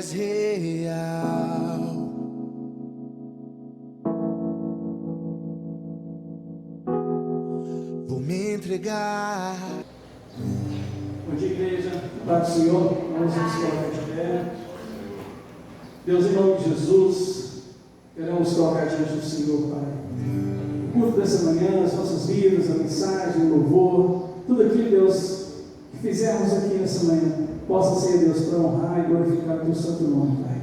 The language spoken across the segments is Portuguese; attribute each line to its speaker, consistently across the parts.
Speaker 1: és real. Vou me entregar.
Speaker 2: Bom dia, igreja. Paz do Senhor. Vamos nos colocar de pé. Deus, em nome de Jesus, queremos colocar diante do Senhor, Pai. O culto dessa manhã, as nossas vidas, a mensagem, o louvor, tudo aquilo, Deus, que fizermos aqui nessa manhã, possa ser, Deus, para honrar e glorificar o Teu santo nome, Pai.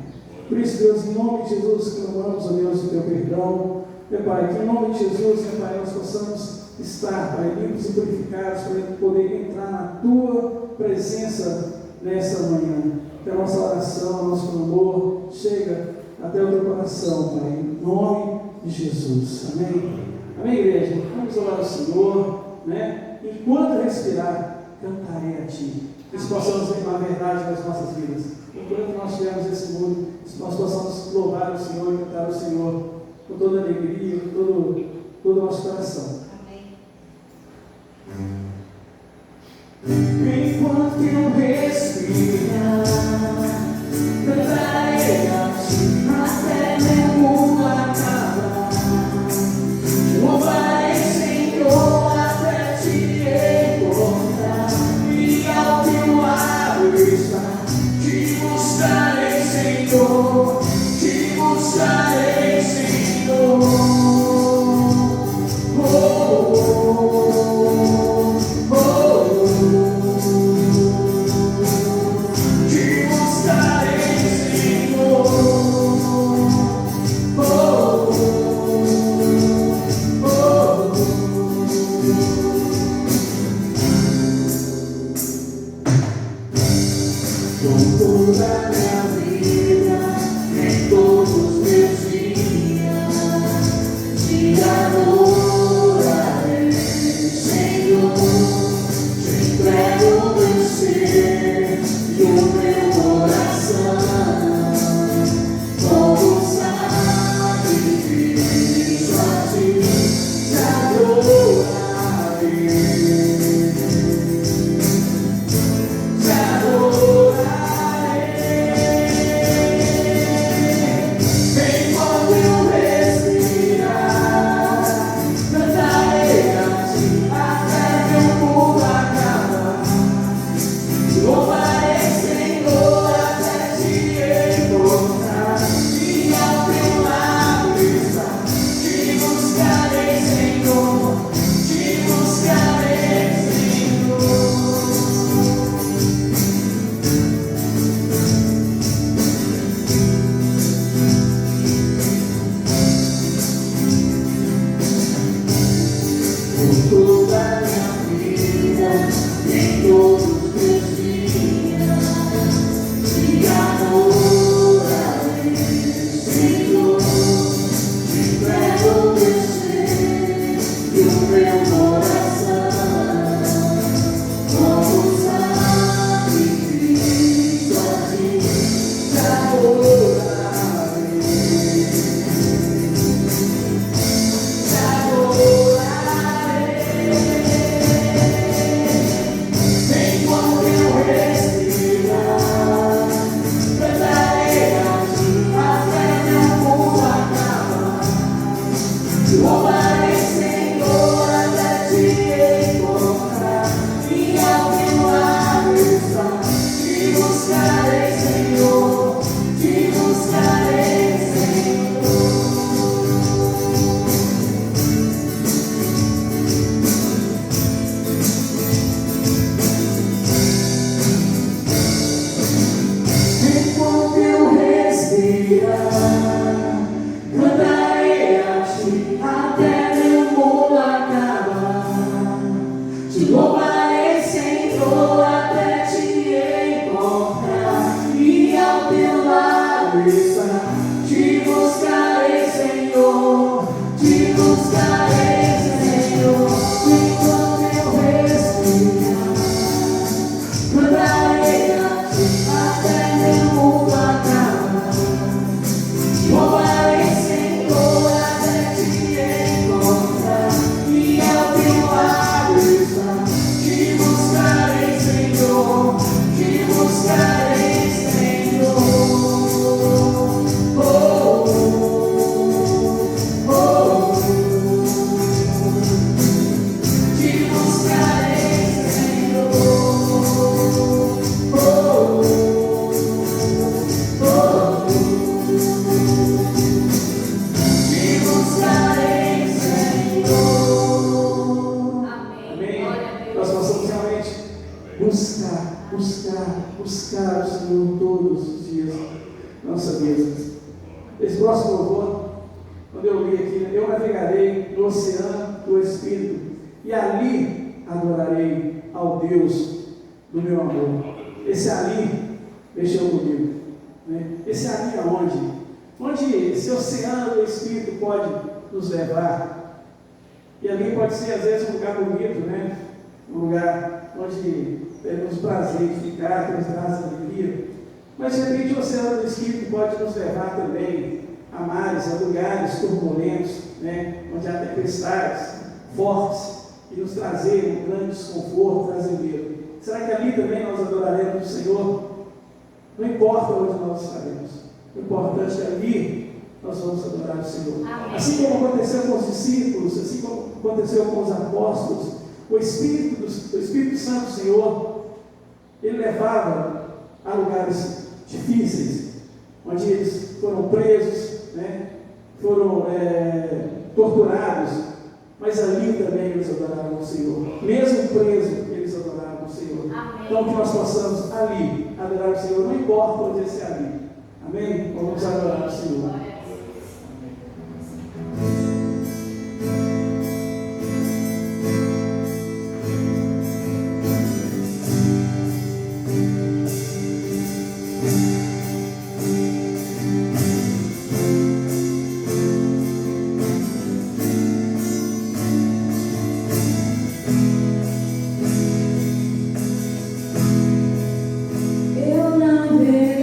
Speaker 2: Por isso, Deus, em nome de Jesus, clamamos a Deus o Teu perdão, meu Pai, que em nome de Jesus, meu Pai, nós possamos estar, Pai, limpos e purificados para poder entrar na Tua presença nesta manhã. Que a nossa oração, o nosso clamor chega até o Teu coração, Pai, em nome de Jesus. Amém? Amém, igreja? Vamos orar ao Senhor, né? Enquanto respirar, cantarei a Ti. Que possamos ver a verdade nas nossas vidas. Enquanto nós estivermos nesse mundo, nós possamos louvar o Senhor e cantar o Senhor com toda alegria, com todo o nosso coração. Enquanto eu respirar, cantarei a Ti até meu mundo acabar. Louvarei, Senhor, até Te encontrar, e ao Teu lado estar. Te buscarei, Senhor, Te buscarei, Senhor. nós possamos realmente buscar o Senhor todos os dias na nossa vida. Esse próximo louvor, quando eu li aqui, né? Eu navegarei no oceano do Espírito e ali adorarei ao Deus do meu amor. Esse ali mexeu comigo, né? Esse ali é onde esse oceano do Espírito pode nos levar. E ali pode ser às vezes um lugar bonito, né? Um lugar onde temos prazer de ficar, temos graça de alegria. Mas de repente o oceano do Espírito pode nos levar também a mares, a lugares turbulentos, né? Onde há tempestades fortes e nos trazer um grande desconforto, trazer medo. Será que ali também nós adoraremos o Senhor? Não importa onde nós estaremos, o importante é que ali nós vamos adorar o Senhor. Amém. Assim como aconteceu com os discípulos, assim como aconteceu com os apóstolos, o Espírito Santo do Senhor, ele levava a lugares difíceis, onde eles foram presos, né? Foram torturados, mas ali também eles adoraram o Senhor. Mesmo presos, eles adoraram o Senhor. Amém. Então que nós possamos ali adorar o Senhor, não importa onde esse ali. Amém? Vamos adorar o Senhor.
Speaker 3: Eu navegarei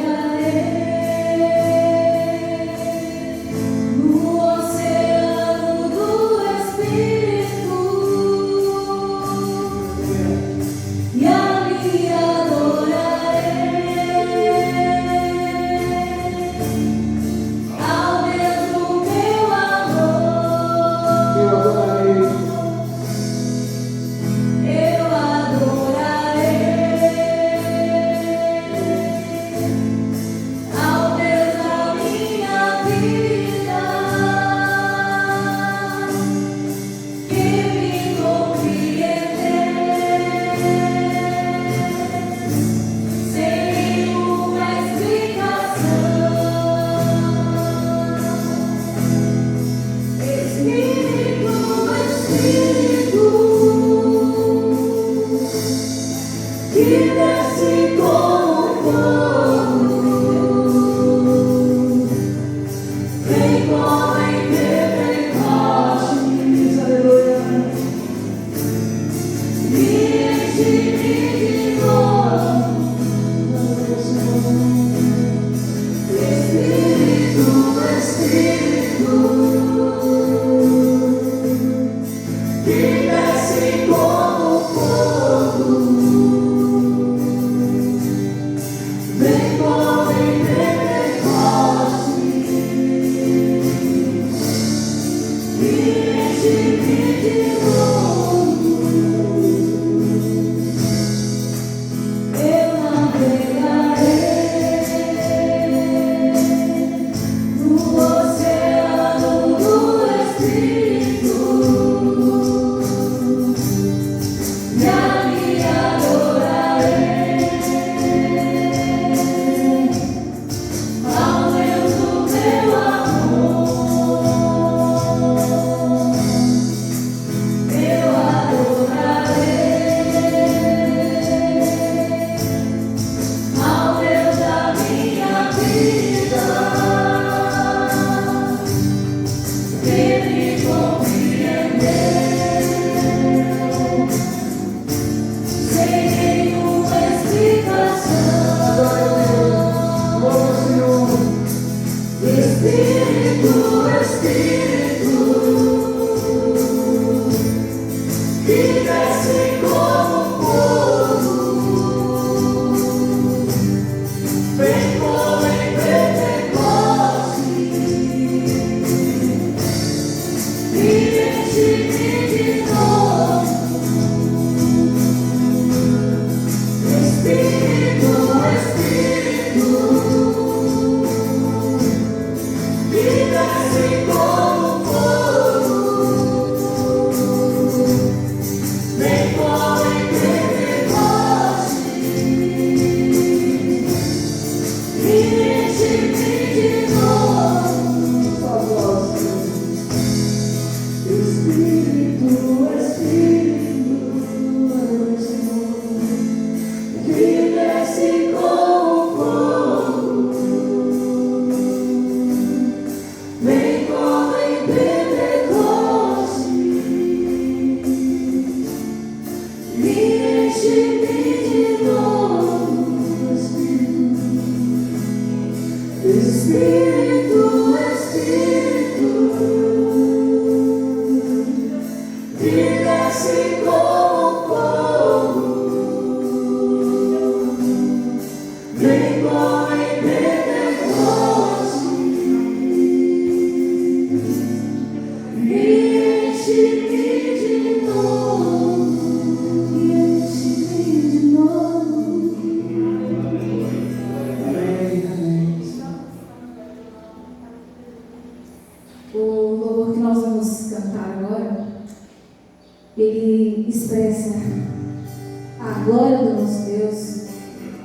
Speaker 3: glória do nosso Deus,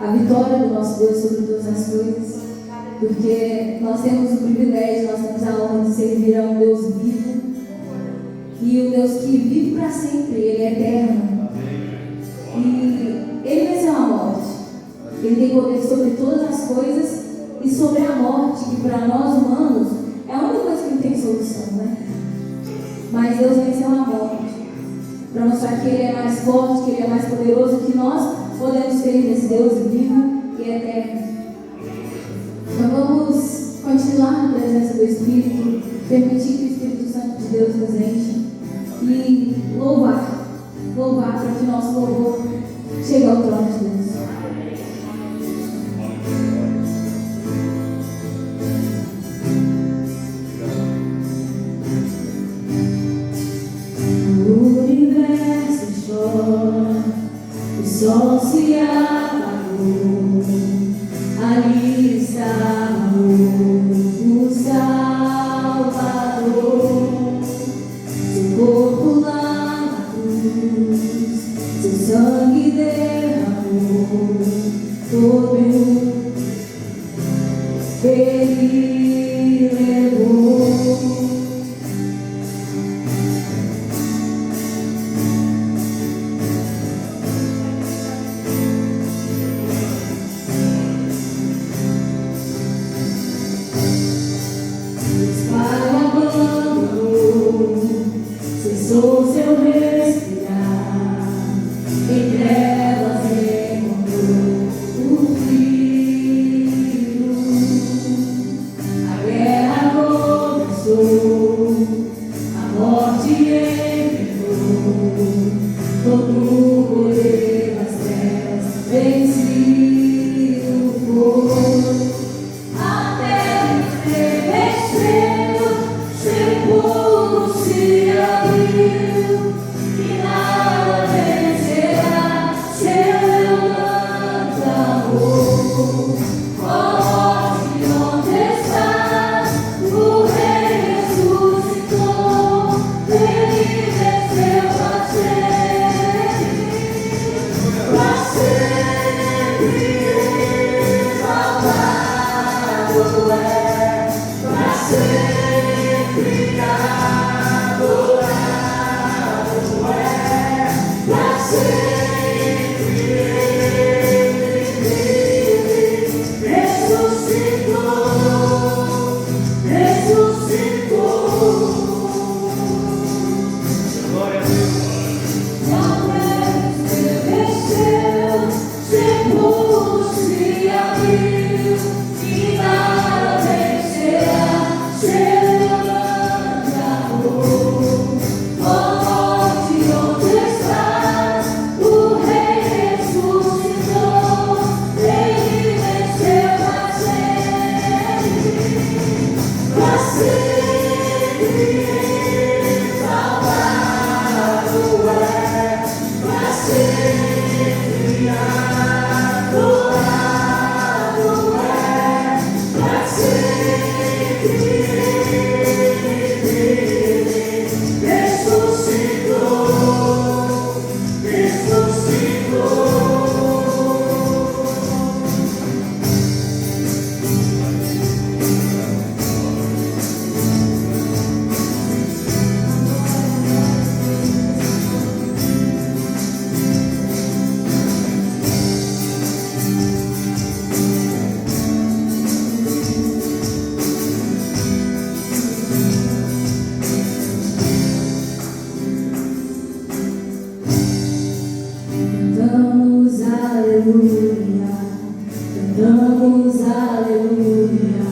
Speaker 3: a vitória do nosso Deus sobre todas as coisas, porque nós temos o privilégio, nós temos a honra de servir a um Deus vivo, e um Deus que vive para sempre, Ele é eterno, e Ele venceu a morte, Ele tem poder sobre todas as coisas e sobre a morte, que para nós humanos é a única coisa que não tem solução, né? Mas Deus venceu a morte, para mostrar que Ele é mais forte, que Ele é mais poderoso, que nós podemos ter nesse Deus vivo e eterno. Então vamos continuar na presença do Espírito, permitir que o Espírito Santo de Deus nos enche e louvar para que nosso louvor chegue ao trono de Deus. O universo chora, o sol se apagou, ali está o Salvador, seu corpo lá na cruz, seu sangue derramou, todo Ele levou. Cessou seu respirar, em trevas encontrou o Filho. A guerra começou, a morte enfrentou, todo o poder das trevas vencido foi. A terra estremeceu, sepulcro se abriu, e nada vencerá seu grande amor. Ó morte, onde estás? O Rei ressuscitou, Ele venceu para sempre, salvado é, para sempre adorado é, para sempre Ele vive, ressuscitou.
Speaker 2: Glória a Deus.
Speaker 3: Sepulcro se abriu, e nada vencerá seu grande amor. Ó morte, onde estás? O Rei ressuscitou, Ele venceu para sempre, salvado é, para sempre adorado é, para sempre Ele vive, ressuscitou. Cantamos aleluia, cantamos aleluia,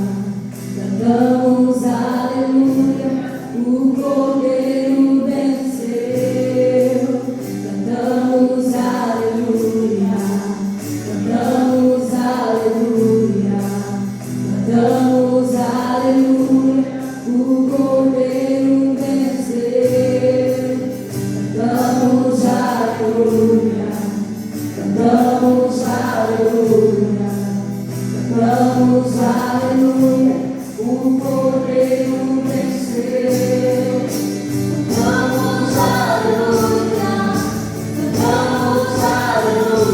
Speaker 3: cantamos aleluia, o Cordeiro venceu. Cantamos aleluia, cantamos aleluia, cantamos aleluia, o Cordeiro venceu. Cantamos aleluia, cantamos aleluia, cantamos aleluia, o Cordeiro venceu. Cantamos aleluia, cantamos aleluia.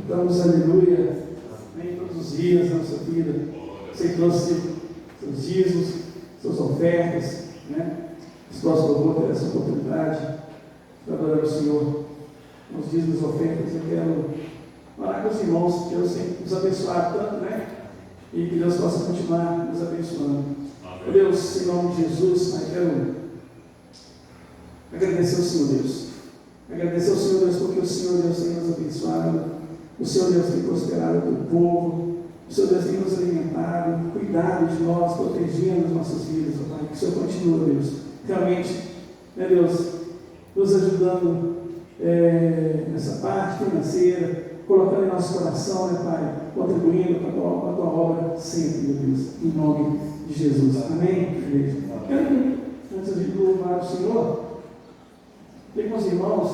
Speaker 2: Damos aleluia. Amém. Todos os dias da nossa vida. Você trouxe seus dízimos, suas ofertas, né? Os próximos eu vou ter essa oportunidade para adorar o Senhor. Nos dízimos e ofertas, eu quero orar com os irmãos, que Deus tem nos abençoado tanto, né? E que Deus possa continuar nos abençoando. Amém. Deus, em nome de Jesus, eu quero agradecer ao Senhor Deus. Agradecer ao Senhor Deus porque o Senhor Deus tem nos abençoado. O Senhor Deus tem prosperado o teu povo. O Senhor Deus tem nos alimentado, cuidado de nós, protegendo as nossas vidas, ó Pai. Que o Senhor continue, Deus, realmente, né, Deus, nos ajudando nessa parte financeira, colocando em nosso coração, né, Pai, contribuindo com a tua obra sempre, meu Deus, em nome de Jesus. Amém, igreja? Quero, antes de louvar o Senhor, tem com os irmãos,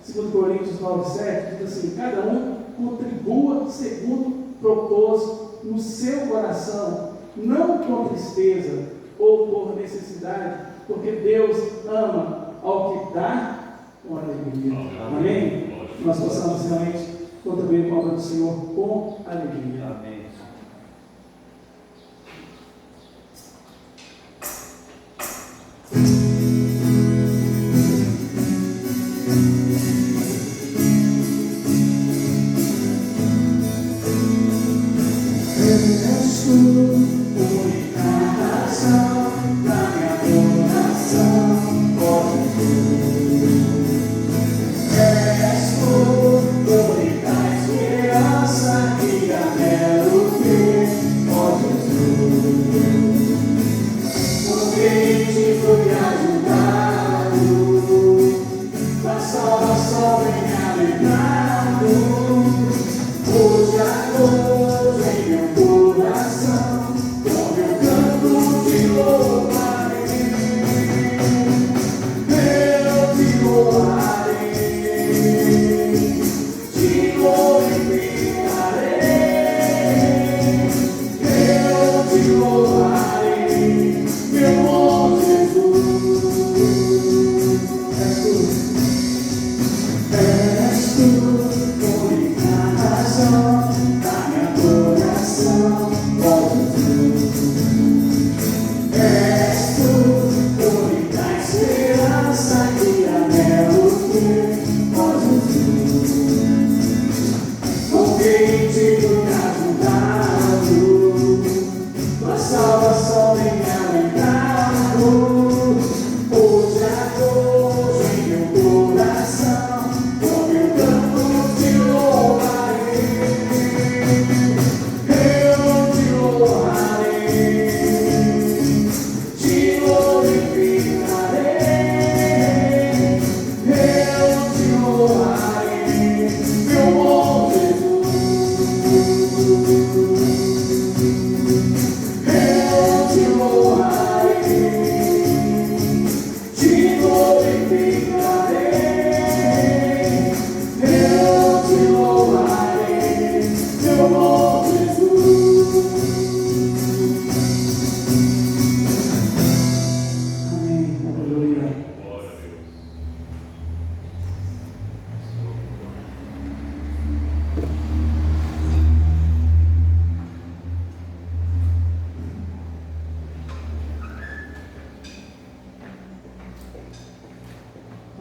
Speaker 2: 2 Coríntios 9:7, diz assim: cada um contribua segundo propôs no seu coração, não com tristeza ou por necessidade, porque Deus ama ao que dá com alegria. Amém? Nós possamos realmente contribuir com a obra do Senhor com alegria. Amém.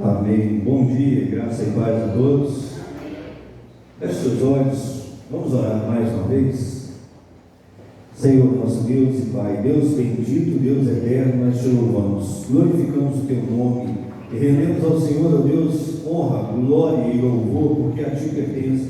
Speaker 4: Amém. Bom dia, graça e paz a todos. Feche seus olhos, vamos orar mais uma vez. Senhor, nosso Deus e Pai, Deus bendito, Deus eterno, nós te louvamos, glorificamos o teu nome e rendemos ao Senhor, ó Deus, honra, glória e louvor, porque a ti pertence.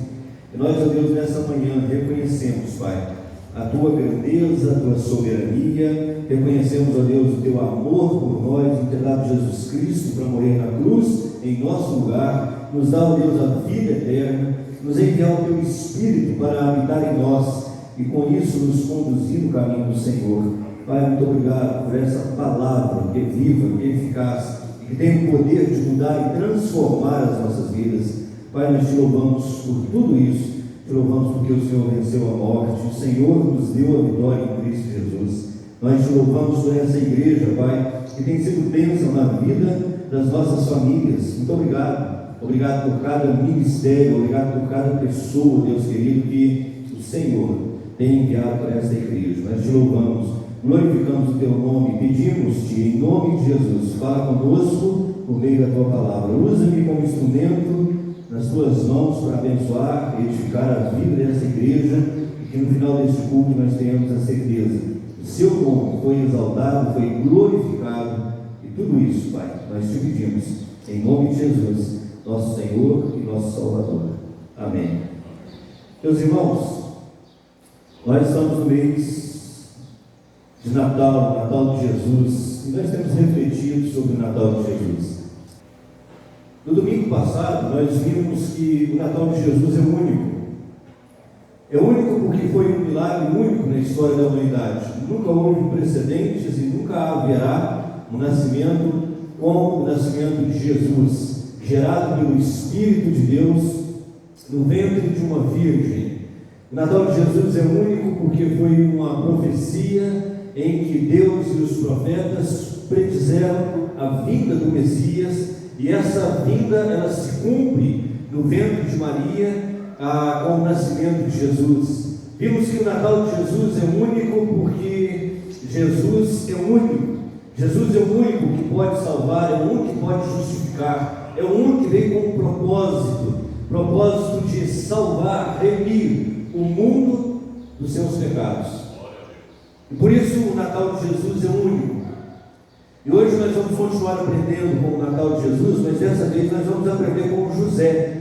Speaker 4: E nós, ó Deus, nessa manhã reconhecemos, Pai, a tua grandeza, a tua soberania, reconhecemos, ó Deus, o teu amor por nós, o ter dado Jesus Cristo para morrer na cruz, em nosso lugar, nos dá, ó Deus, a vida eterna, nos enviar o teu Espírito para habitar em nós, e com isso nos conduzir no caminho do Senhor. Pai, muito obrigado por essa palavra que é viva, que é eficaz, e que tem o poder de mudar e transformar as nossas vidas. Pai, nós te louvamos por tudo isso, te louvamos porque o Senhor venceu a morte, o Senhor nos deu a vitória em Cristo Jesus. Nós te louvamos por essa igreja, Pai, que tem sido bênção na vida das nossas famílias. Muito obrigado, obrigado por cada ministério, obrigado por cada pessoa, Deus querido, que o Senhor tem enviado para esta igreja. Nós te louvamos, glorificamos o teu nome, pedimos-te, em nome de Jesus, fala conosco por meio da tua palavra. Usa-me como instrumento nas tuas mãos para abençoar e edificar a vida dessa igreja, e que no final deste culto nós tenhamos a certeza que o seu nome foi exaltado, foi glorificado, e tudo isso, Pai, nós te pedimos, em nome de Jesus, nosso Senhor e nosso Salvador. Amém. Meus irmãos, nós estamos no mês de Natal, Natal de Jesus, e nós temos refletido sobre o Natal de Jesus. No domingo passado, nós vimos que o Natal de Jesus é único. É único porque foi um milagre único na história da humanidade. Nunca houve precedentes e nunca haverá um nascimento como o nascimento de Jesus, gerado pelo Espírito de Deus no ventre de uma virgem. O Natal de Jesus é único porque foi uma profecia em que Deus e os profetas predizeram a vinda do Messias, e essa vinda ela se cumpre no ventre de Maria com o nascimento de Jesus. Vimos que o Natal de Jesus é único porque Jesus é único. Jesus é o único que pode salvar, é o único que pode justificar, é o único que veio com um propósito de salvar, remir o mundo dos seus pecados. E por isso o Natal de Jesus é único. E hoje nós vamos continuar aprendendo com o Natal de Jesus, mas dessa vez nós vamos aprender com José.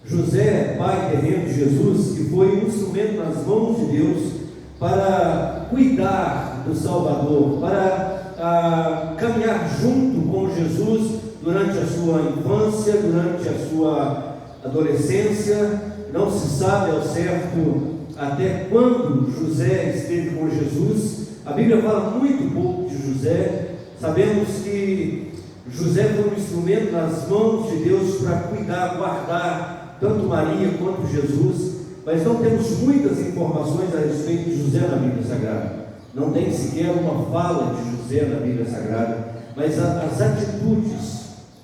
Speaker 4: José, pai terreno de Jesus, que foi um instrumento nas mãos de Deus para cuidar do Salvador, para caminhar junto com Jesus durante a sua infância, durante a sua adolescência. Não se sabe ao certo até quando José esteve com Jesus. A Bíblia fala muito pouco de José. Sabemos que José foi um instrumento nas mãos de Deus para cuidar, guardar tanto Maria quanto Jesus, mas não temos muitas informações a respeito de José na Bíblia Sagrada. Não tem sequer uma fala de José na Bíblia Sagrada, mas as atitudes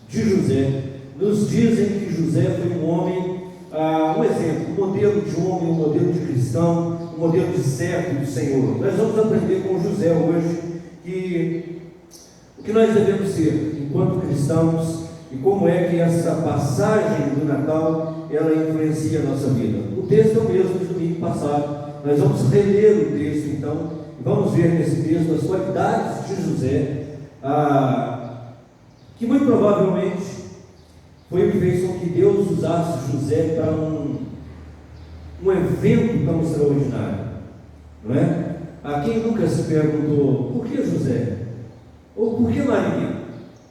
Speaker 4: de José nos dizem que José foi um homem, um exemplo, um modelo de homem, um modelo de cristão, um modelo de servo do Senhor. Nós vamos aprender com José hoje o que nós devemos ser enquanto cristãos e como é que essa passagem do Natal ela influencia a nossa vida. O texto é o mesmo do domingo passado. Nós vamos reler o texto então e vamos ver nesse texto as qualidades de José, que muito provavelmente foi o que fez com que Deus usasse José para um evento tão extraordinário, não é? A quem nunca se perguntou por que José? Ou por que Maria?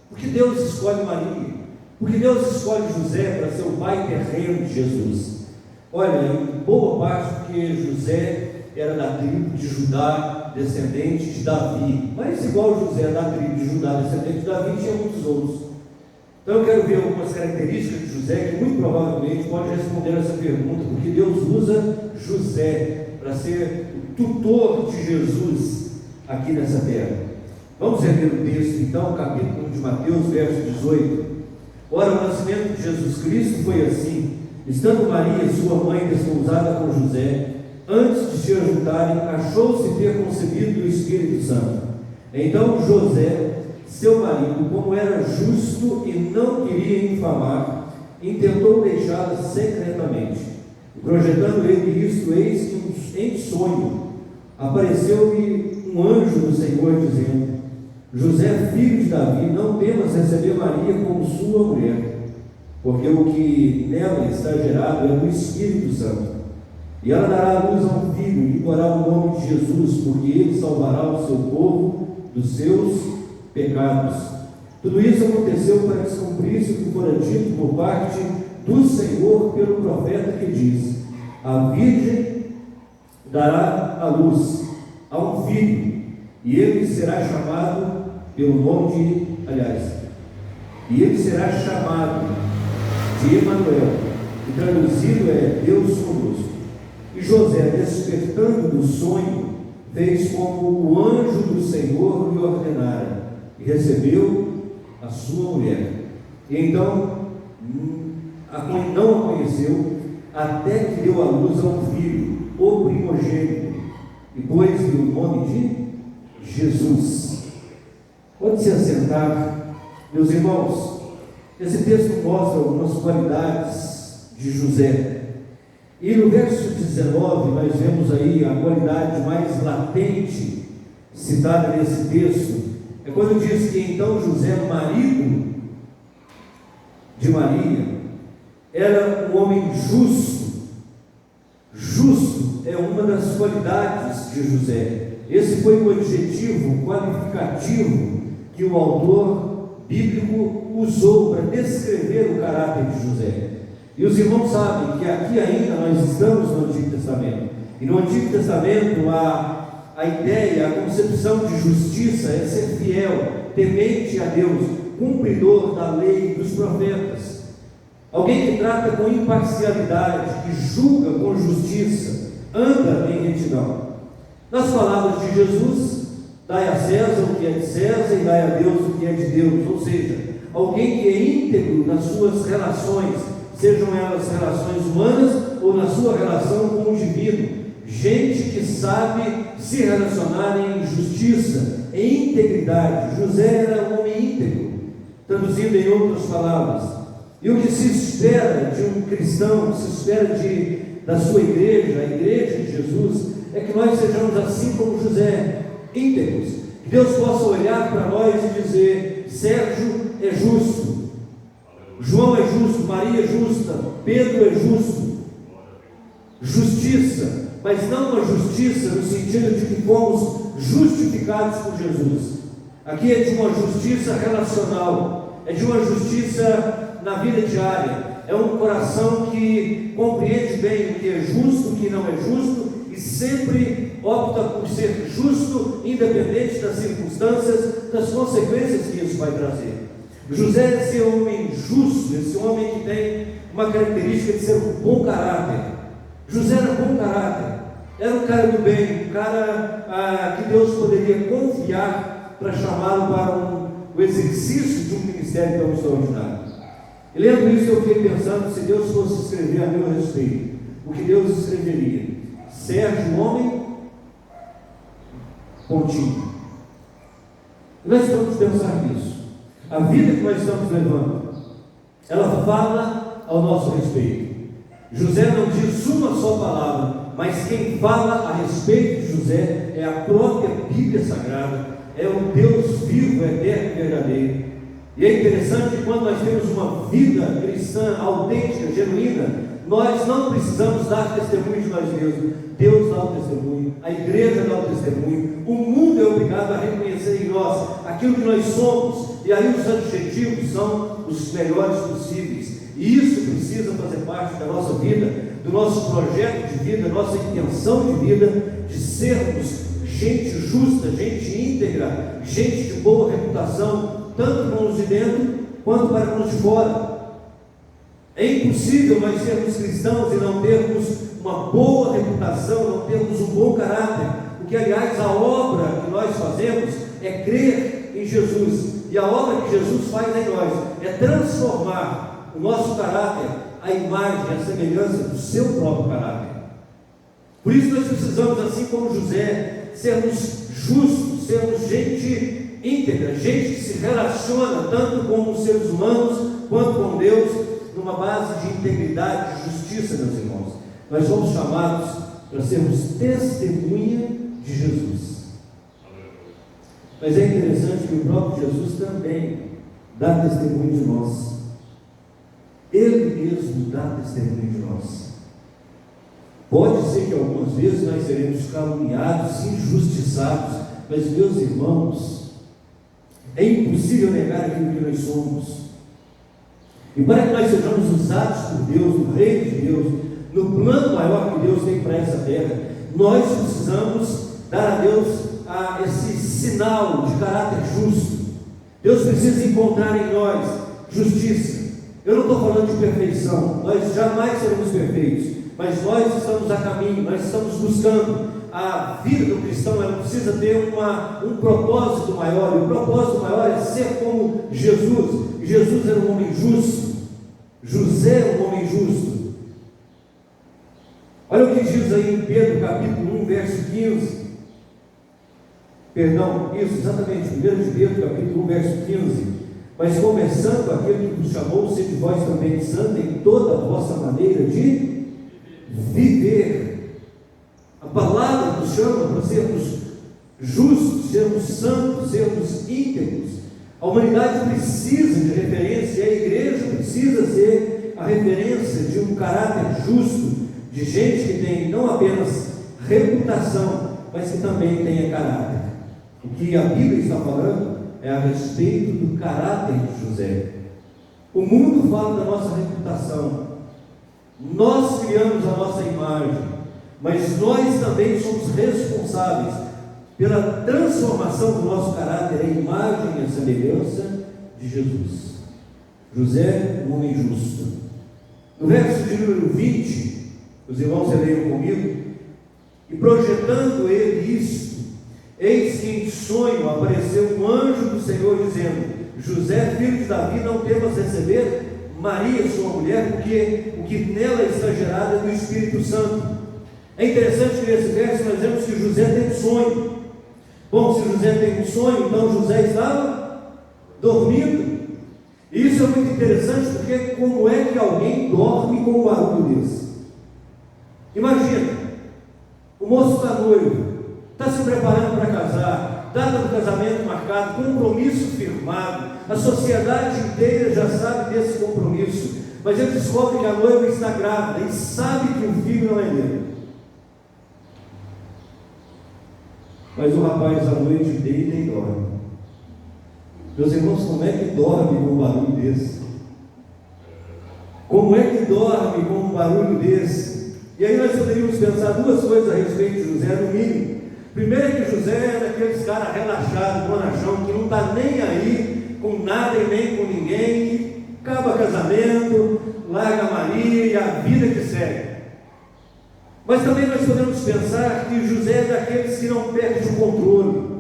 Speaker 4: Por que Deus escolhe Maria? Por que Deus escolhe José para ser o pai terreno de Jesus? Olha, em boa parte porque José era da tribo de Judá, descendente de Davi. Mas igual José da tribo de Judá, descendente de Davi, tinha muitos outros. Então eu quero ver algumas características de José que muito provavelmente pode responder essa pergunta, porque Deus usa José para ser o tutor de Jesus aqui nessa terra. Vamos reler o texto então, capítulo 1 de Mateus, verso 18. Ora, o nascimento de Jesus Cristo foi assim: estando Maria, sua mãe, desposada com José, antes de se ajuntarem, achou-se ter concebido do Espírito Santo. Então José, seu marido, como era justo e não queria infamar, intentou deixá-la secretamente. E projetando ele isto, eis que em sonho apareceu-lhe um anjo do Senhor, dizendo: José, filho de Davi, não temas receber Maria como sua mulher, porque o que nela está gerado é do Espírito Santo. E ela dará à luz a um filho, e lhe porá o nome de Jesus, porque ele salvará o seu povo dos seus pecados. Tudo isso aconteceu para que se cumprisse o que fora dito por parte do Senhor pelo profeta, que diz: a virgem dará à luz a um filho, e ele será chamado pelo nome e ele será chamado de Emanuel, que traduzido é Deus conosco. E José, despertando do sonho, fez como o anjo do Senhor lhe ordenara, e recebeu a sua mulher. E então não a conheceu, até que deu à luz a um filho, o primogênito, e pôs-lhe o nome de Jesus. Pode se assentar, meus irmãos. Esse texto mostra algumas qualidades de José. E no verso 19 nós vemos aí a qualidade mais latente citada nesse texto. É quando diz que então José, marido de Maria, era um homem justo. Justo é uma das qualidades de José. Esse foi o adjetivo qualificativo que o autor bíblico usou para descrever o caráter de José. E os irmãos sabem que aqui ainda nós estamos no Antigo Testamento. E no Antigo Testamento a ideia, a concepção de justiça é ser fiel, temente a Deus, cumpridor da lei e dos profetas. Alguém que trata com imparcialidade, que julga com justiça, anda em retidão. Nas palavras de Jesus, dai a César o que é de César e dai a Deus o que é de Deus. Ou seja, alguém que é íntegro nas suas relações, sejam elas relações humanas ou na sua relação com o divino. Gente que sabe se relacionar em justiça, em integridade. José era um homem íntegro, traduzindo em outras palavras. E o que se espera de um cristão, se espera da sua igreja, a igreja de Jesus, é que nós sejamos assim como José, íntegros. Que Deus possa olhar para nós e dizer: Sérgio é justo, João é justo, Maria é justa, Pedro é justo. Justiça, mas não uma justiça no sentido de que fomos justificados por Jesus. Aqui é de uma justiça relacional, é de uma justiça na vida diária. É um coração que compreende bem o que é justo, o que não é justo, e sempre opta por ser justo, independente das circunstâncias, das consequências que isso vai trazer. José é esse homem justo, esse homem que tem uma característica de ser um bom caráter. José era bom caráter, era um cara do bem, um cara que Deus poderia confiar para chamá-lo para o exercício de um ministério tão extraordinário. E lendo isso, eu fiquei pensando, se Deus fosse escrever a meu respeito, o que Deus escreveria? Sérgio, homem, pontinho. E nós vamos pensar nisso. A vida que nós estamos levando, ela fala ao nosso respeito. José não diz uma só palavra, mas quem fala a respeito de José é a própria Bíblia Sagrada, é o Deus vivo, eterno e verdadeiro. E é interessante que quando nós temos uma vida cristã autêntica, genuína, nós não precisamos dar testemunho de nós mesmos. Deus dá o testemunho, a igreja dá o testemunho, o mundo é obrigado a reconhecer em nós aquilo que nós somos, e aí os adjetivos são os melhores possíveis. E isso precisa fazer parte da nossa vida, do nosso projeto de vida, nossa intenção de vida, de sermos gente justa, gente íntegra, gente de boa reputação, tanto com os de dentro quanto para com os de fora. É impossível nós sermos cristãos e não termos uma boa reputação, não termos um bom caráter, porque aliás a obra que nós fazemos é crer em Jesus, e a obra que Jesus faz em nós é transformar o nosso caráter à imagem, à semelhança do seu próprio caráter. Por isso nós precisamos, assim como José, sermos justos, sermos gente íntegra, gente que se relaciona tanto com os seres humanos quanto com Deus, numa base de integridade, de justiça, meus irmãos. Nós somos chamados para sermos testemunha de Jesus. Mas é interessante que o próprio Jesus também dá testemunho de nós. Ele mesmo dá testemunho de nós. Pode ser que algumas vezes nós seremos caluniados, injustiçados, mas, meus irmãos, é impossível negar aquilo que nós somos. E para que nós sejamos usados por Deus, no reino de Deus, no plano maior que Deus tem para essa terra, nós precisamos dar a Deus esse sinal de caráter justo. Deus precisa encontrar em nós justiça. Eu não estou falando de perfeição, nós jamais seremos perfeitos, mas nós estamos a caminho, nós estamos buscando. A vida do cristão, ela precisa ter um propósito maior, e o propósito maior é ser como Jesus. Jesus era um homem justo. José, um homem justo. Olha o que diz aí em Pedro, capítulo 1, verso 15. Perdão, isso, exatamente, 1 de Pedro, capítulo 1, verso 15. Mas começando aquele que vos chamou, sede vós também santos em toda a vossa maneira de viver. A palavra nos chama para sermos justos, sermos santos, sermos íntegros. A humanidade precisa de referência, a igreja precisa ser a referência de um caráter justo, de gente que tem não apenas reputação, mas que também tenha caráter. O que a Bíblia está falando é a respeito do caráter de José. O mundo fala da nossa reputação, nós criamos a nossa imagem, mas nós também somos responsáveis pela transformação do nosso caráter, a imagem e a semelhança de Jesus. José, um homem justo. No verso de número 20, os irmãos leiam comigo, e projetando ele isto, eis que em sonho apareceu um anjo do Senhor dizendo: José, filho de Davi, não temas receber Maria, sua mulher, porque o que nela está gerado é do Espírito Santo. É interessante que nesse verso nós vemos que José tem um sonho. Bom, se José tem um sonho, então José estava dormindo. E isso é muito interessante, porque como é que alguém dorme com um barulho desse? Imagina, o moço está noivo, está se preparando para casar, data do casamento marcado, compromisso firmado, a sociedade inteira já sabe desse compromisso, mas ele descobre que a noiva está grávida e sabe que o filho não é dele. Mas o rapaz à noite deita e dorme. Meus irmãos, como é que dorme com um barulho desse? Como é que dorme com um barulho desse? E aí nós poderíamos pensar duas coisas a respeito de José, no mínimo. Primeiro é que José é daqueles caras relaxados, bonachão, que não está nem aí com nada e nem com ninguém, acaba casamento, larga Maria e a vida que segue. Mas também nós podemos pensar que José é daqueles que não perdem o controle,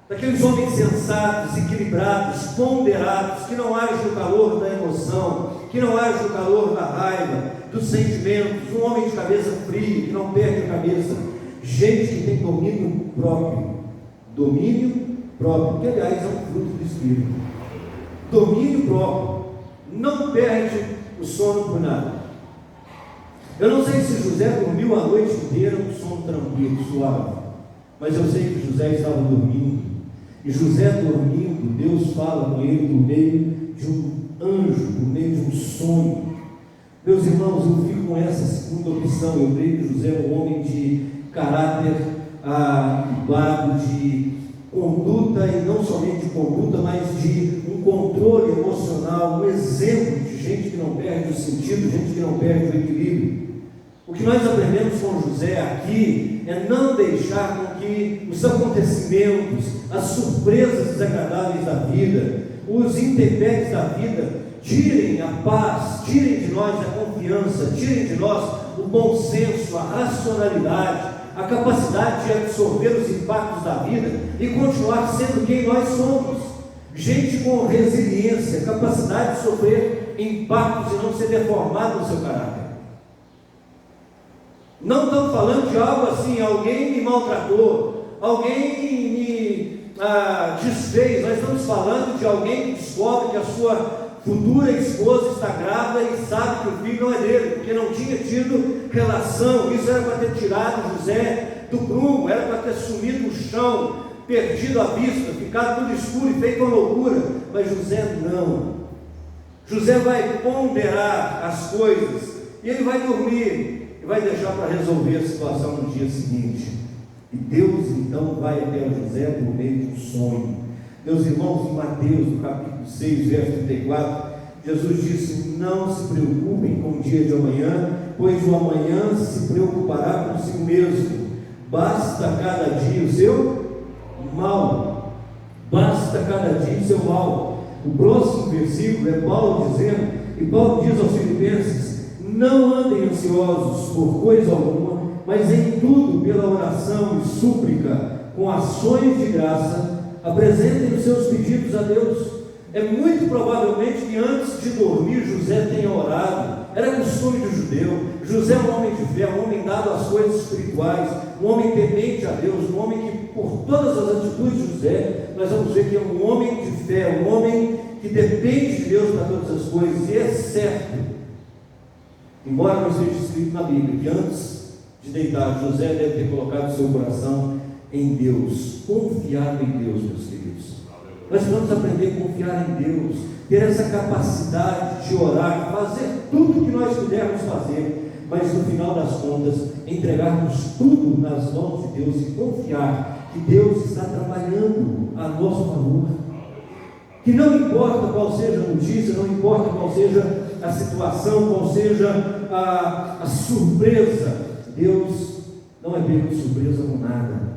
Speaker 4: daqueles homens sensatos, equilibrados, ponderados, que não agem no calor da emoção, que não agem no calor da raiva, dos sentimentos, um homem de cabeça fria, que não perde a cabeça, gente que tem domínio próprio, que aliás é um fruto do Espírito, domínio próprio, não perde o sono por nada. Eu não sei se José dormiu a noite inteira um sono tranquilo, suave, mas eu sei que José estava dormindo, e José dormindo, Deus fala com ele por meio de um anjo, por meio de um sonho. Meus irmãos, eu fico com essa segunda opção. Eu creio que José é um homem de caráter adequado, de conduta, e não somente de conduta, mas de um controle emocional, um exemplo de gente que não perde o sentido, gente que não perde o equilíbrio. O que nós aprendemos com José aqui é não deixar com que os acontecimentos, as surpresas desagradáveis da vida, os intempéries da vida, tirem a paz, tirem de nós a confiança, tirem de nós o bom senso, a racionalidade, a capacidade de absorver os impactos da vida e continuar sendo quem nós somos. Gente com resiliência, capacidade de sofrer impactos e não ser deformado no seu caráter. Não estamos falando de algo assim, alguém me maltratou, alguém me desfez. Nós estamos falando de alguém que descobre que a sua futura esposa está grávida e sabe que o filho não é dele, porque não tinha tido relação. Isso era para ter tirado José do prumo, era para ter sumido no chão, perdido a vista, ficado tudo escuro e feito uma loucura. Mas José não. José vai ponderar as coisas e ele vai dormir e vai deixar para resolver a situação no dia seguinte. E Deus então vai até José por meio de um sonho. Meus irmãos, em Mateus, no capítulo 6, verso 34, Jesus disse: não se preocupem com o dia de amanhã, pois o amanhã se preocupará consigo mesmo. Basta cada dia o seu mal. Basta cada dia o seu mal. O próximo versículo é Paulo dizendo, e Paulo diz aos Filipenses: não andem ansiosos por coisa alguma, mas em tudo, pela oração e súplica, com ações de graça, apresentem os seus pedidos a Deus. É muito provavelmente que antes de dormir José tenha orado. Era costume do judeu. José é um homem de fé, um homem dado às coisas espirituais, um homem temente a Deus, um homem que, por todas as atitudes de José, nós vamos ver que é um homem de fé, um homem que depende de Deus para todas as coisas. E é certo, embora não esteja escrito na Bíblia, que antes de deitar, José deve ter colocado seu coração em Deus, confiado em Deus, meus queridos. Nós vamos aprender a confiar em Deus, ter essa capacidade de orar, fazer tudo o que nós pudermos fazer, mas no final das contas, entregarmos tudo nas mãos de Deus e confiar que Deus está trabalhando a nosso favor. Que não importa qual seja a notícia, não importa qual seja a situação, qual seja a surpresa, Deus não é pego de surpresa com nada.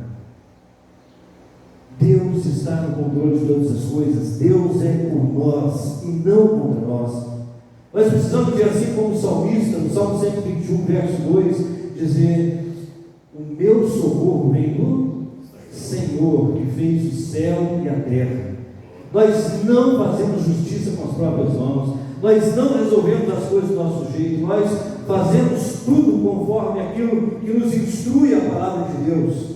Speaker 4: Deus está no controle de todas as coisas. Deus é por nós e não contra nós. Nós precisamos dizer assim como o salmista, no Salmo 121, verso 2, dizer: o meu socorro vem do Senhor, que fez o céu e a terra. Nós não fazemos justiça com as próprias mãos, nós não resolvemos as coisas do nosso jeito, nós fazemos tudo conforme aquilo que nos instrui a palavra de Deus.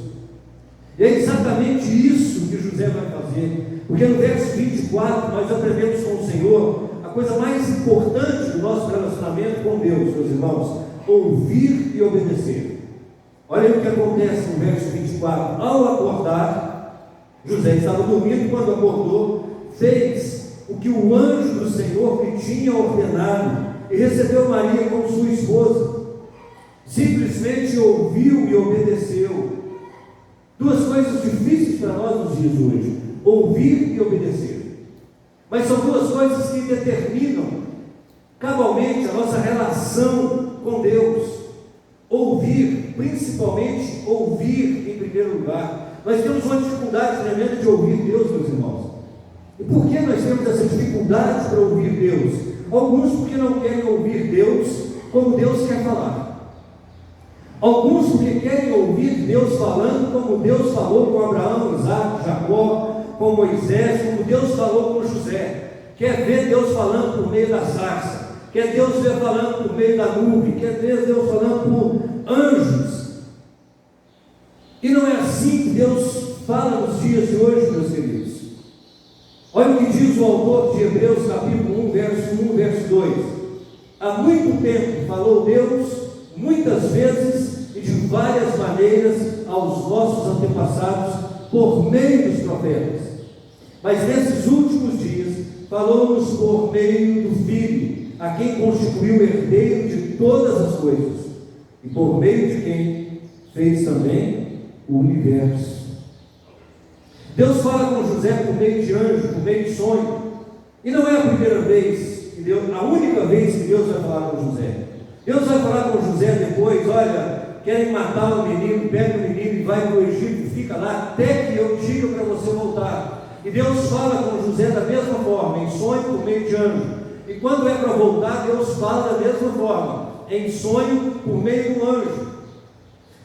Speaker 4: E é exatamente isso que José vai fazer, porque no verso 24 nós aprendemos com o Senhor a coisa mais importante do nosso relacionamento com Deus, meus irmãos: ouvir e obedecer. Olha o que acontece no verso 24. Ao acordar, José estava dormindo, quando acordou, fez o que o anjo do Senhor lhe tinha ordenado e recebeu Maria como sua esposa. Simplesmente ouviu e obedeceu. Duas coisas difíceis para nós nos dias de hoje: ouvir e obedecer. Mas são duas coisas que determinam cabalmente a nossa relação com Deus. Ouvir, principalmente ouvir em primeiro lugar. Nós temos uma dificuldade tremenda de ouvir Deus, meus irmãos. E por que nós temos essa dificuldade para ouvir Deus? Alguns porque não querem ouvir Deus como Deus quer falar. Alguns porque querem ouvir Deus falando como Deus falou com Abraão, Isaac, Jacó, com Moisés, como Deus falou com José. Quer ver Deus falando por meio da sarça, quer Deus ver falando por meio da nuvem, quer ver Deus falando por anjos. E não é assim que Deus fala nos dias de hoje, meus queridos. Olha o que diz o autor de Hebreus capítulo 1, verso 2. Há muito tempo falou Deus muitas vezes e de várias maneiras aos nossos antepassados por meio dos profetas. Mas nesses últimos dias falou-nos por meio do Filho, a quem constituiu o herdeiro de todas as coisas, e por meio de quem fez também o universo. Deus fala com José por meio de anjo, por meio de sonho. E não é a primeira vez que Deus, a única vez que Deus vai falar com José. Deus vai falar com José depois: olha, querem matar o menino, pega o menino e vai para o Egito, fica lá até que eu diga para você voltar. E Deus fala com José da mesma forma, em sonho por meio de anjo. E quando é para voltar, Deus fala da mesma forma, em sonho por meio do anjo.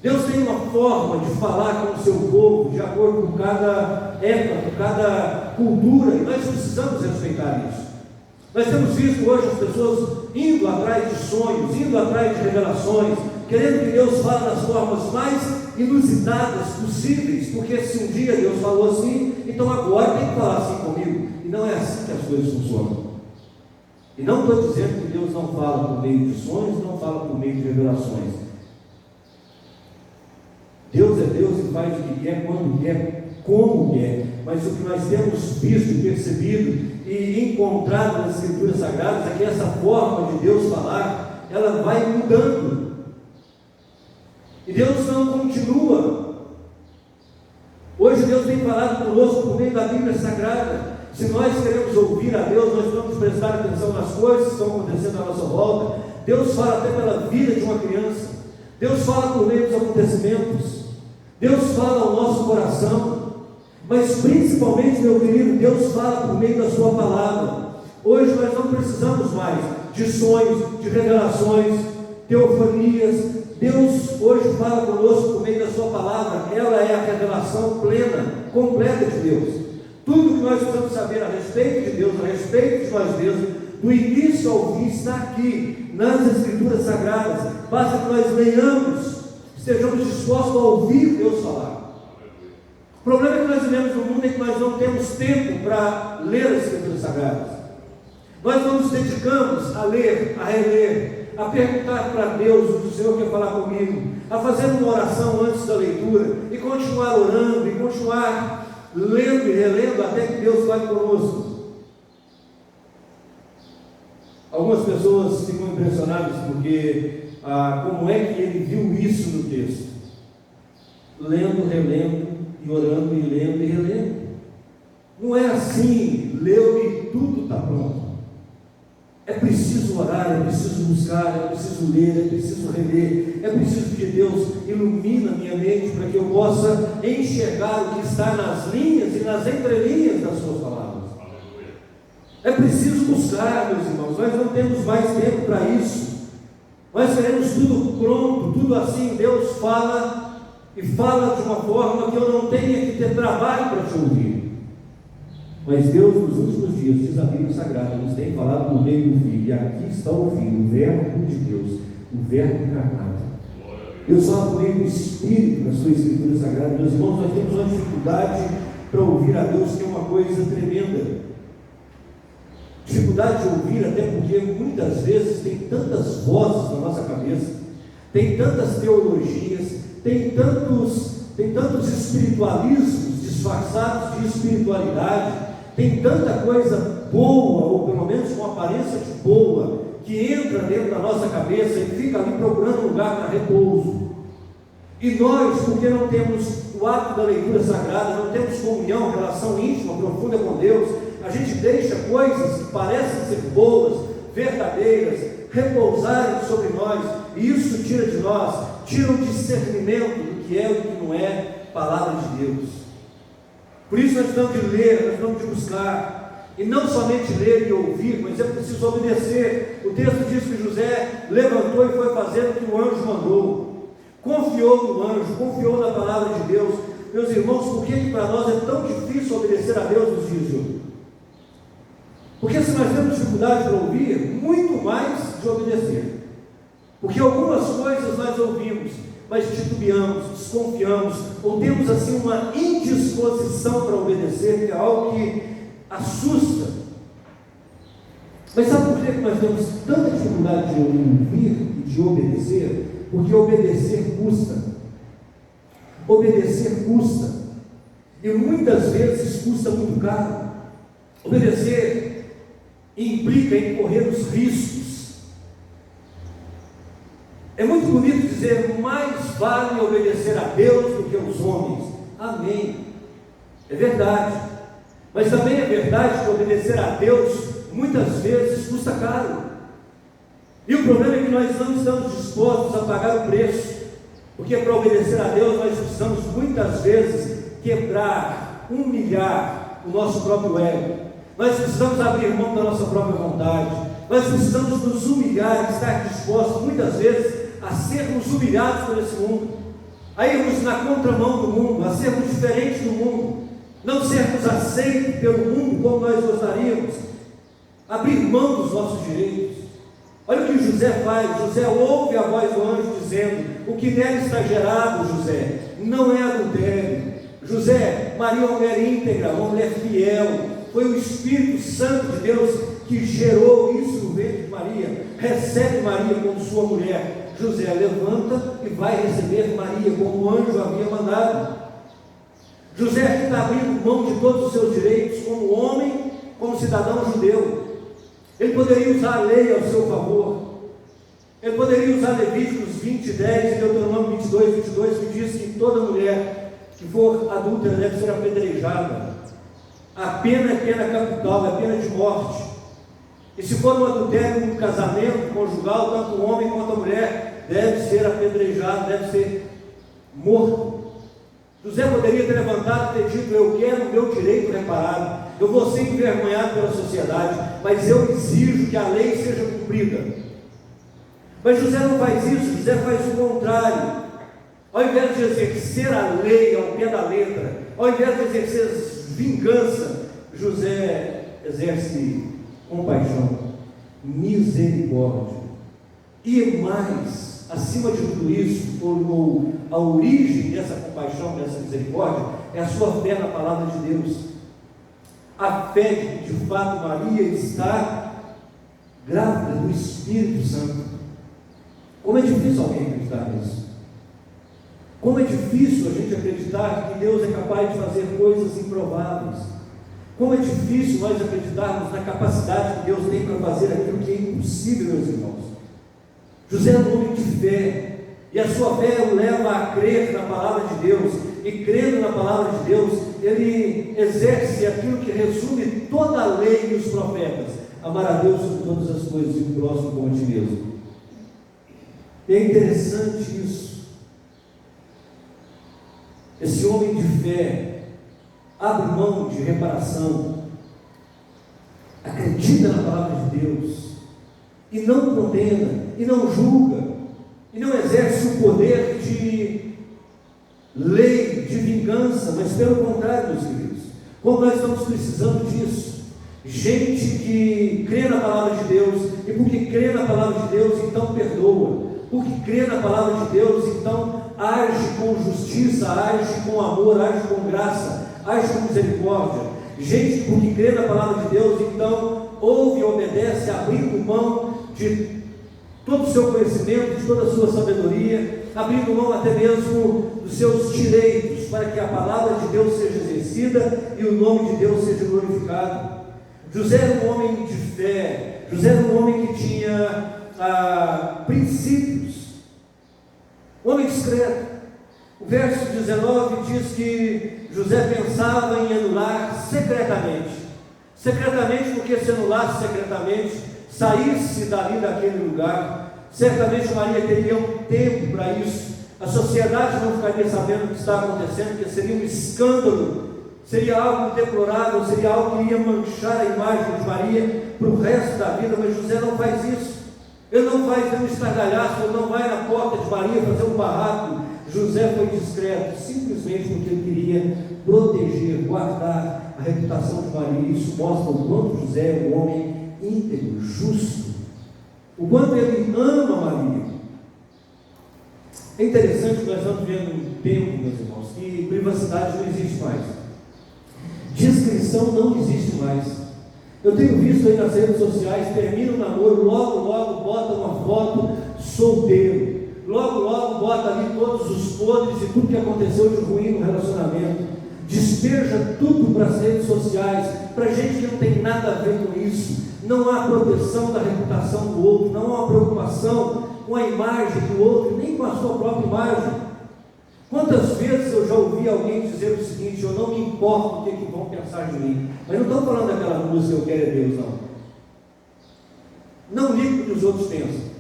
Speaker 4: Deus tem uma forma de falar com o seu povo, de acordo com cada época, com cada cultura, e nós precisamos respeitar isso. Nós temos visto hoje as pessoas indo atrás de sonhos, indo atrás de revelações, querendo que Deus fale das formas mais inusitadas possíveis, porque se um dia Deus falou assim, então agora tem que falar assim comigo. E não é assim que as coisas funcionam. E não estou dizendo que Deus não fala por meio de sonhos, não fala por meio de revelações. Deus é Deus e faz o que quer, quando quer, como quer. Mas o que nós temos visto, percebido e encontrado nas Escrituras Sagradas é que essa forma de Deus falar, ela vai mudando. E Deus não continua. Hoje Deus tem falado conosco por meio da Bíblia Sagrada. Se nós queremos ouvir a Deus, nós vamos prestar atenção nas coisas que estão acontecendo à nossa volta. Deus fala até pela vida de uma criança. Deus fala por meio dos acontecimentos. Deus fala ao nosso coração. Mas principalmente, meu querido, Deus fala por meio da sua palavra. Hoje nós não precisamos mais de sonhos, de revelações, teofanias. Deus hoje fala conosco por meio da sua palavra. Ela é a revelação plena, completa de Deus. Tudo que nós precisamos saber a respeito de Deus, a respeito de nós mesmos, do início ao fim, está aqui, nas Escrituras Sagradas. Basta que nós leiamos, estejamos dispostos a ouvir Deus falar. O problema que nós vivemos no mundo é que nós não temos tempo para ler as Escrituras Sagradas. Nós não nos dedicamos a ler, a reler, a perguntar para Deus o que o Senhor quer falar comigo, a fazer uma oração antes da leitura, e continuar orando, e continuar lendo e relendo até que Deus fale conosco. Algumas pessoas ficam impressionadas porque como é que ele viu isso no texto? Lendo, relendo, e orando, e lendo e relendo. Não é assim, leu e tudo está pronto. É preciso orar, é preciso buscar, é preciso ler, é preciso reler, é preciso que Deus ilumine a minha mente para que eu possa enxergar o que está nas linhas e nas entrelinhas das suas palavras. É preciso buscar, meus irmãos. Nós não temos mais tempo para isso. Nós queremos tudo pronto, tudo assim. Deus fala e fala de uma forma que eu não tenha que ter trabalho para te ouvir. Mas Deus, nos últimos dias, diz a Bíblia Sagrada, nos tem falado por meio do Filho. E aqui está o Filho, o Verbo de Deus, o Verbo encarnado. Deus fala por meio do Espírito na sua Escritura Sagrada. Meus irmãos, nós temos uma dificuldade para ouvir a Deus, que é uma coisa tremenda. Dificuldade de ouvir, até porque muitas vezes tem tantas vozes na nossa cabeça, tem tantas teologias, tem tantos espiritualismos disfarçados de espiritualidade, tem tanta coisa boa, ou pelo menos com aparência de boa, que entra dentro da nossa cabeça e fica ali procurando um lugar para repouso. E nós, porque não temos o ato da leitura sagrada, não temos comunhão, relação íntima, profunda com Deus, a gente deixa coisas que parecem ser boas, verdadeiras, repousarem sobre nós, e isso tira de nós, tira o discernimento do que é e o que não é palavra de Deus. Por isso nós precisamos de ler, nós precisamos de buscar, e não somente ler e ouvir, mas é preciso obedecer. O texto diz que José levantou e foi fazer o que o anjo mandou, confiou no anjo, confiou na palavra de Deus. Meus irmãos, por que para nós é tão difícil obedecer a Deus nos dias de hoje? Porque se nós temos dificuldade para ouvir, muito mais de obedecer. Porque algumas coisas nós ouvimos, mas titubeamos, desconfiamos, ou temos assim uma indisposição para obedecer, que é algo que assusta. Mas sabe por que nós temos tanta dificuldade de ouvir e de obedecer? Porque obedecer custa. Obedecer custa. E muitas vezes custa muito caro. Obedecer implica em correr os riscos. É muito bonito dizer, mais vale obedecer a Deus do que aos homens. Amém. É verdade. Mas também é verdade que obedecer a Deus muitas vezes custa caro. E o problema é que nós não estamos dispostos a pagar o preço. Porque para obedecer a Deus nós precisamos muitas vezes quebrar, humilhar o nosso próprio ego. Nós precisamos abrir mão da nossa própria vontade. Nós precisamos nos humilhar e estar dispostos muitas vezes a sermos humilhados por esse mundo, a irmos na contramão do mundo, a sermos diferentes do mundo, não sermos aceitos pelo mundo como nós gostaríamos, abrir mão dos nossos direitos. Olha o que José faz. José ouve a voz do anjo dizendo: o que nela está gerado, José, não é adultério. José, Maria é uma mulher íntegra, uma mulher fiel. Foi o Espírito Santo de Deus que gerou isso no ventre de Maria. Recebe Maria como sua mulher. José levanta e vai receber Maria como o anjo havia mandado. José aqui está abrindo mão de todos os seus direitos como homem, como cidadão judeu. Ele poderia usar a lei ao seu favor. Ele poderia usar Levíticos 20, 10 e Deuteronômio 22, 22, que diz que toda mulher que for adúltera deve ser apedrejada. A pena é pena capital, é pena de morte. E se for um adultério, um casamento conjugal, tanto o homem quanto a mulher deve ser apedrejado, deve ser morto. José poderia ter levantado e ter dito: eu quero o meu direito reparado, eu vou ser envergonhado pela sociedade, mas eu exijo que a lei seja cumprida. Mas José não faz isso. José faz o contrário. Ao invés de exercer a lei ao pé da letra, ao invés de exercer vingança, José exerce compaixão, misericórdia, e mais, acima de tudo isso, tornou a origem dessa compaixão, dessa misericórdia, é a sua fé na palavra de Deus. A fé de que de fato Maria está grávida do Espírito Santo. Como é difícil alguém acreditar nisso. Como é difícil a gente acreditar que Deus é capaz de fazer coisas improváveis. Como é difícil nós acreditarmos na capacidade que Deus tem para fazer aquilo que é impossível, meus irmãos. José é um homem de fé, e a sua fé o leva a crer na palavra de Deus, e crendo na palavra de Deus, ele exerce aquilo que resume toda a lei e os profetas: amar a Deus sobre todas as coisas e o próximo como a ti mesmo. E é interessante isso. Esse homem de fé abre mão de reparação, acredita na palavra de Deus, e não condena, e não julga, e não exerce o poder de lei, de vingança, mas pelo contrário, meus queridos, como nós estamos precisando disso, gente que crê na palavra de Deus, e porque crê na palavra de Deus, então perdoa, porque crê na palavra de Deus, então age com justiça, age com amor, age com graça, age com misericórdia. Gente que porque crê na palavra de Deus, então ouve e obedece, abrindo mão de todo o seu conhecimento, de toda a sua sabedoria, abrindo mão até mesmo dos seus direitos, para que a palavra de Deus seja exercida e o nome de Deus seja glorificado. José era um homem de fé, José era um homem que tinha princípios, um homem discreto. O verso 19 diz que José pensava em anular secretamente, porque se anulasse secretamente, saísse dali daquele lugar, certamente Maria teria um tempo para isso, a sociedade não ficaria sabendo o que está acontecendo, porque seria um escândalo, seria algo deplorável, seria algo que iria manchar a imagem de Maria para o resto da vida. Mas José não faz isso, ele não faz nenhum estardalhaço, ele não vai na porta de Maria fazer um barraco. José foi discreto, simplesmente porque ele queria proteger, guardar a reputação de Maria. Isso mostra o quanto José é um homem íntegro, justo, o quanto ele ama Maria. É interessante que nós estamos vivendo um tempo, meus irmãos, que privacidade não existe mais, discrição não existe mais. Eu tenho visto aí nas redes sociais, termina o namoro, logo bota uma foto solteiro, logo bota ali todos os podres e tudo que aconteceu de ruim no relacionamento, despeja tudo para as redes sociais, para gente que não tem nada a ver com isso. Não há proteção da reputação do outro, não há preocupação com a imagem do outro, nem com a sua própria imagem. Quantas vezes eu já ouvi alguém dizer o seguinte: eu não me importo o que vão pensar de mim. Mas não estou falando daquela música Eu Quero é Deus, não ligo para o que os outros pensam.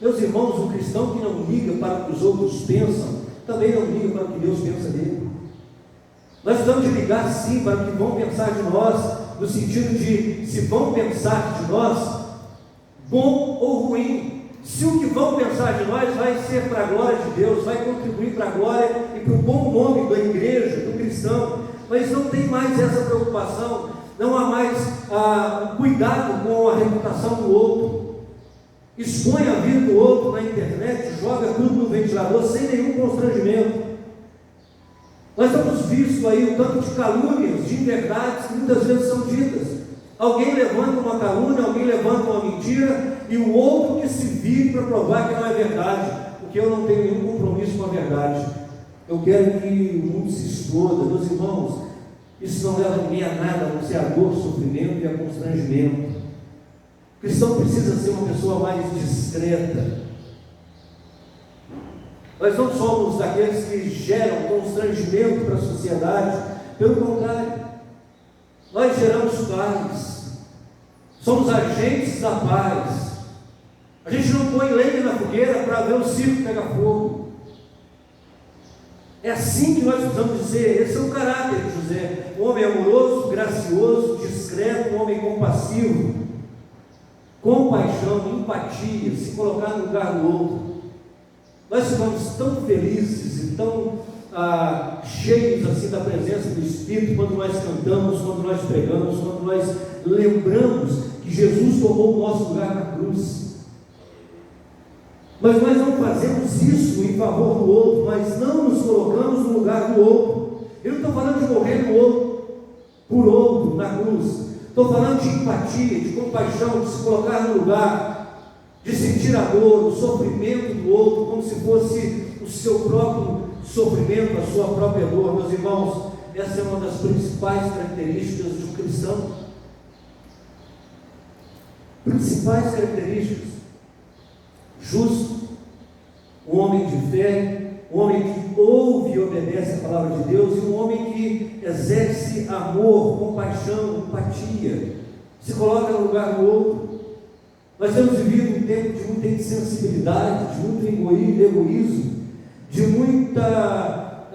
Speaker 4: Meus irmãos, um cristão que não liga para o que os outros pensam, também não liga para o que Deus pensa dele. Nós precisamos de ligar sim para o que vão pensar de nós, no sentido de, se vão pensar de nós, bom ou ruim. Se o que vão pensar de nós vai ser para a glória de Deus, vai contribuir para a glória e para o bom nome da igreja, do cristão, mas não tem mais essa preocupação, não há mais cuidado com a reputação do outro, expõe a vida do outro na internet, joga tudo no ventilador sem nenhum constrangimento. Nós temos visto aí um tanto de calúnias, de inverdades que muitas vezes são ditas. Alguém levanta uma calúnia, alguém levanta uma mentira, e o outro que se vire para provar que não é verdade, porque eu não tenho nenhum compromisso com a verdade. Eu quero que o mundo se exploda. Meus irmãos, isso não leva ninguém a nada, a não ser a dor, sofrimento e a constrangimento. O cristão precisa ser uma pessoa mais discreta. Nós não somos daqueles que geram constrangimento para a sociedade, pelo contrário, nós geramos paz, somos agentes da paz. A gente não põe lenha na fogueira para ver o circo pegar fogo. É assim que nós precisamos dizer. Esse é o caráter de José, um homem amoroso, gracioso, discreto, um homem compassivo, compaixão, empatia, se colocar no lugar do outro. Nós ficamos tão felizes e tão cheios assim da presença do Espírito quando nós cantamos, quando nós pregamos, quando nós lembramos que Jesus tomou o nosso lugar na cruz. Mas nós não fazemos isso em favor do outro, mas não nos colocamos no lugar do outro. Eu não estou falando de morrer no outro, por outro, na cruz. Estou falando de empatia, de compaixão, de se colocar no lugar, de sentir a dor, o sofrimento do outro, como se fosse o seu próprio sofrimento, a sua própria dor. Meus irmãos, essa é uma das principais características de um cristão. Principais características: justo, um homem de fé, um homem que ouve e obedece a palavra de Deus, e um homem que exerce amor, compaixão, empatia, se coloca no lugar do outro. Nós temos vivido um tempo de muita insensibilidade, de muito egoísmo, de muita...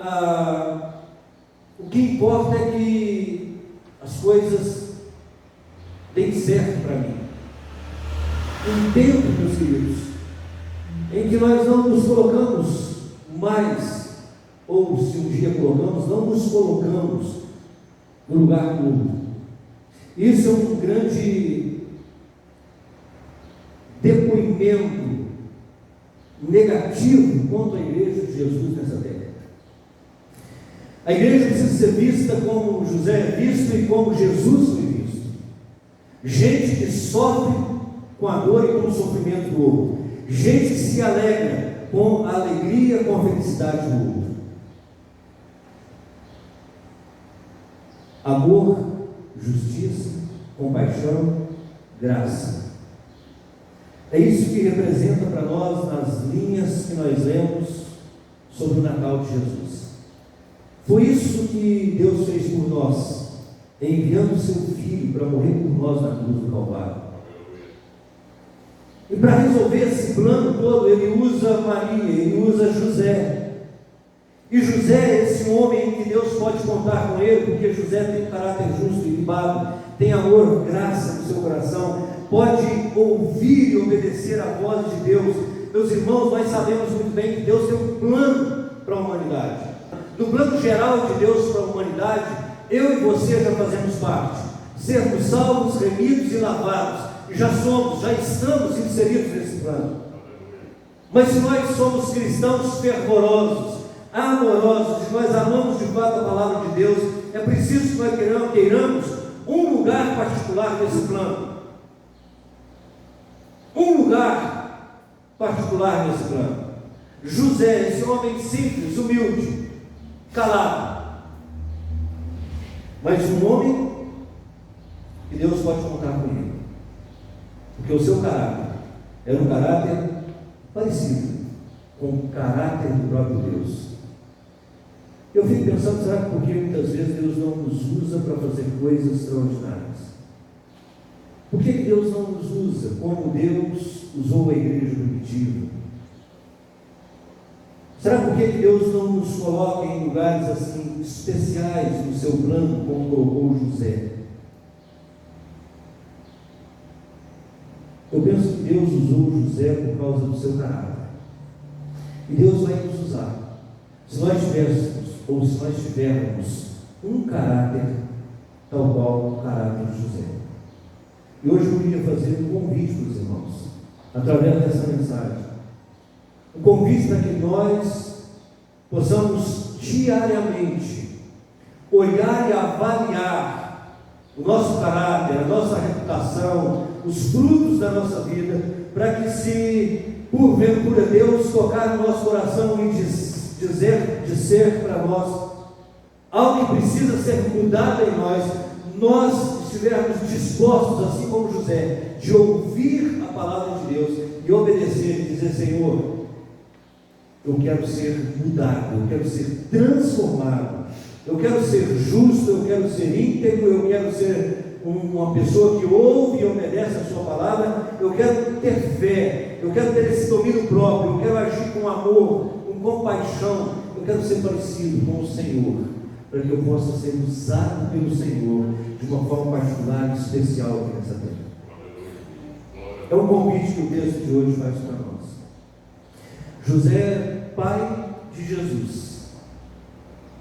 Speaker 4: o que importa é que as coisas deem certo para mim. Um tempo, meus queridos, em que nós não nos colocamos mais, ou se um dia colocamos, não nos colocamos no lugar do outro. Isso é um grande depoimento negativo quanto à igreja de Jesus nessa terra. A igreja precisa ser vista como José é visto e como Jesus foi visto. Gente que sofre com a dor e com o sofrimento do outro. Gente que se alegra com a alegria, com a felicidade do outro. Amor, justiça, compaixão, graça. É isso que representa para nós nas linhas que nós lemos sobre o Natal de Jesus. Foi isso que Deus fez por nós, enviando o seu Filho para morrer por nós na cruz do Calvário. E para resolver esse plano todo, ele usa Maria, ele usa José. E José é esse homem que Deus pode contar com ele, porque José tem um caráter justo e ilibado, tem amor, graça no seu coração, pode ouvir e obedecer a voz de Deus. Meus irmãos, nós sabemos muito bem que Deus tem um plano para a humanidade. No plano geral de Deus para a humanidade, eu e você já fazemos parte. Sermos salvos, remidos e lavados. Já estamos inseridos nesse plano. Mas se nós somos cristãos fervorosos, amorosos, se nós amamos de fato a palavra de Deus, é preciso que nós queiramos um lugar particular nesse plano. Um lugar particular nesse plano. José, esse homem simples, humilde, calado, mas um homem que Deus pode contar com ele, porque o seu caráter era um caráter parecido com o caráter do próprio Deus. Eu fico pensando, será que porque muitas vezes Deus não nos usa para fazer coisas extraordinárias? Por que Deus não nos usa como Deus usou a igreja primitiva? Será porque Deus não nos coloca em lugares assim especiais no seu plano, como colocou José? Eu penso que Deus usou José por causa do seu caráter. E Deus vai nos usar. Se nós tivéssemos, ou se nós tivermos um caráter tal qual o caráter de José. E hoje eu queria fazer um convite para os irmãos, através dessa mensagem. Um convite para que nós possamos diariamente olhar e avaliar o nosso caráter, a nossa reputação, os frutos da nossa vida, para que, se porventura Deus tocar no nosso coração e dizer para nós algo que precisa ser mudado em nós estivermos dispostos, assim como José, de ouvir a palavra de Deus e obedecer e dizer: Senhor, eu quero ser mudado, eu quero ser transformado, eu quero ser justo, eu quero ser íntegro, eu quero ser uma pessoa que ouve e obedece a sua palavra, eu quero ter fé, eu quero ter esse domínio próprio, eu quero agir com amor, com compaixão, eu quero ser parecido com o Senhor, para que eu possa ser usado pelo Senhor de uma forma particular e especial aqui nessa terra. É um convite que o texto de hoje faz para nós. José, pai de Jesus,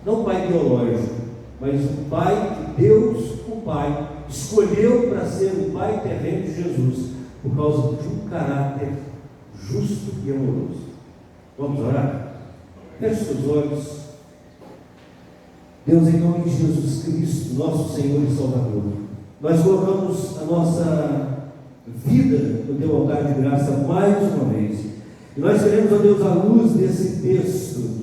Speaker 4: não um pai biológico, mas um pai que Deus, o Pai, escolheu para ser o pai terreno de Jesus, por causa de um caráter justo e amoroso. Vamos orar? Feche seus olhos. Deus, em nome de Jesus Cristo, nosso Senhor e Salvador, nós colocamos a nossa vida no teu altar de graça mais uma vez. E nós queremos, ó Deus, à luz desse texto,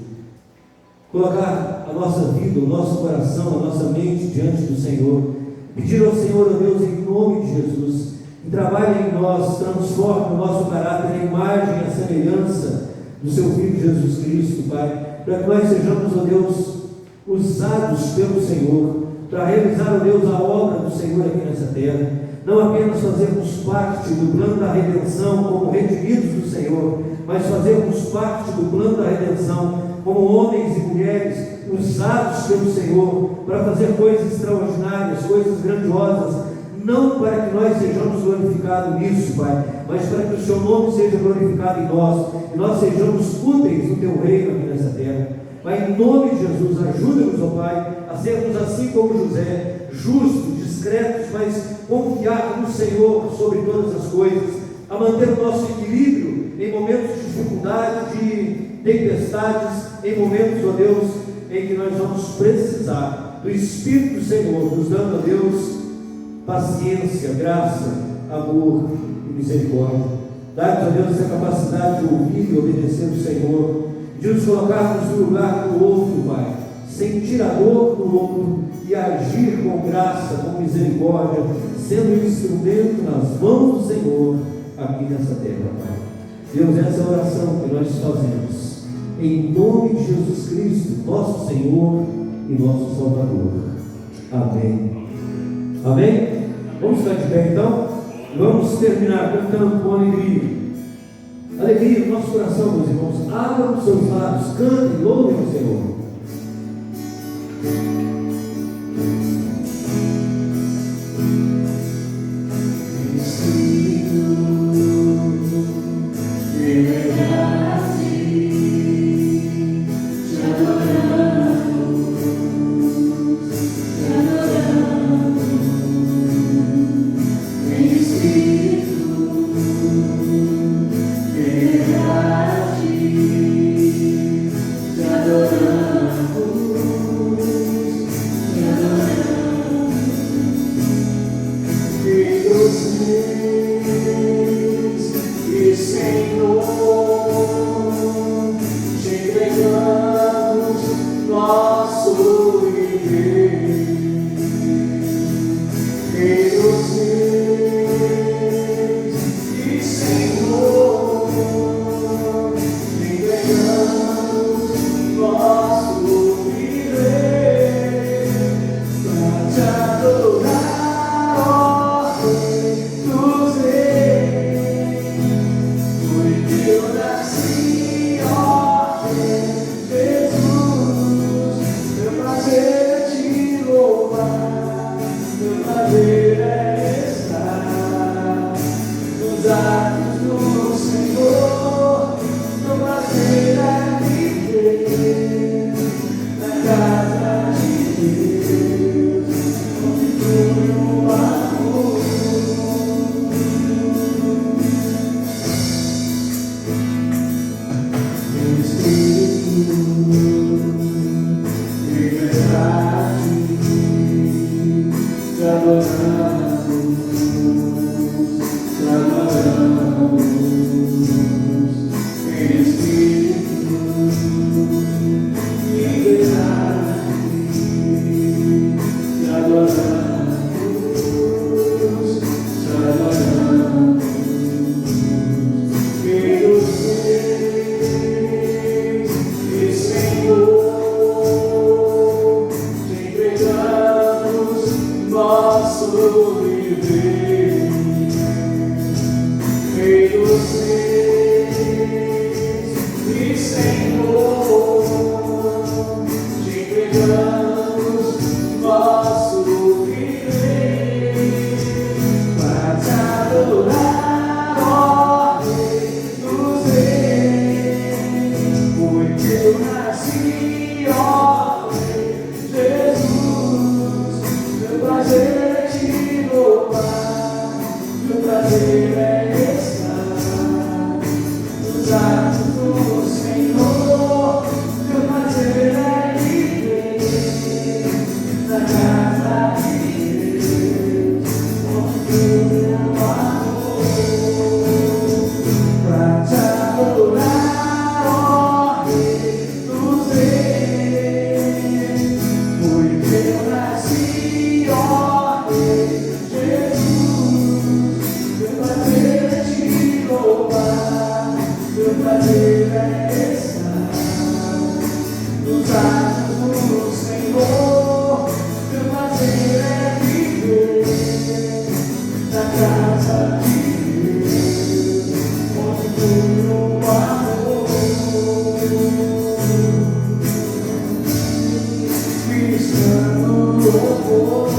Speaker 4: colocar a nossa vida, o nosso coração, a nossa mente diante do Senhor, pedir ao Senhor, ó Deus, em nome de Jesus, que trabalhe em nós, transforme o nosso caráter em imagem e a semelhança do seu Filho Jesus Cristo, Pai, para que nós sejamos, ó Deus, usados pelo Senhor, para realizar, ó Deus, a obra do Senhor aqui nessa terra, não apenas fazermos parte do plano da redenção como redimidos do Senhor, mas fazermos parte do plano da redenção como homens e mulheres usados pelo Senhor para fazer coisas extraordinárias, coisas grandiosas, não para que nós sejamos glorificados nisso, Pai, mas para que o Seu nome seja glorificado em nós, e nós sejamos úteis no Teu reino aqui nessa terra. Pai, em nome de Jesus, ajuda-nos, ó Pai, a sermos assim como José, justos, discretos, mas confiados no Senhor sobre todas as coisas, a manter o nosso equilíbrio em momentos de dificuldade, de tempestades, em momentos, ó Deus, em que nós vamos precisar do Espírito do Senhor, nos dando, ó Deus, paciência, graça, amor e misericórdia. Dá-nos, ó Deus, essa capacidade de ouvir e obedecer o Senhor, de nos colocarmos no lugar do outro, Pai, sentir a dor do outro e agir com graça, com misericórdia, sendo um instrumento nas mãos do Senhor aqui nessa terra, Pai. Deus, essa é a oração que nós fazemos, em nome de Jesus Cristo, nosso Senhor e nosso Salvador. Amém. Amém? Vamos ficar de pé então? Vamos terminar cantando com alegria. Alegria no nosso coração, meus irmãos. Abram os seus lábios, cantem, louvem o Senhor.
Speaker 2: Te adoramos. louvar, meu prazer é estar nos atos do Senhor, meu prazer é viver na casa de Deus, onde tudo amor, ministrando louvor.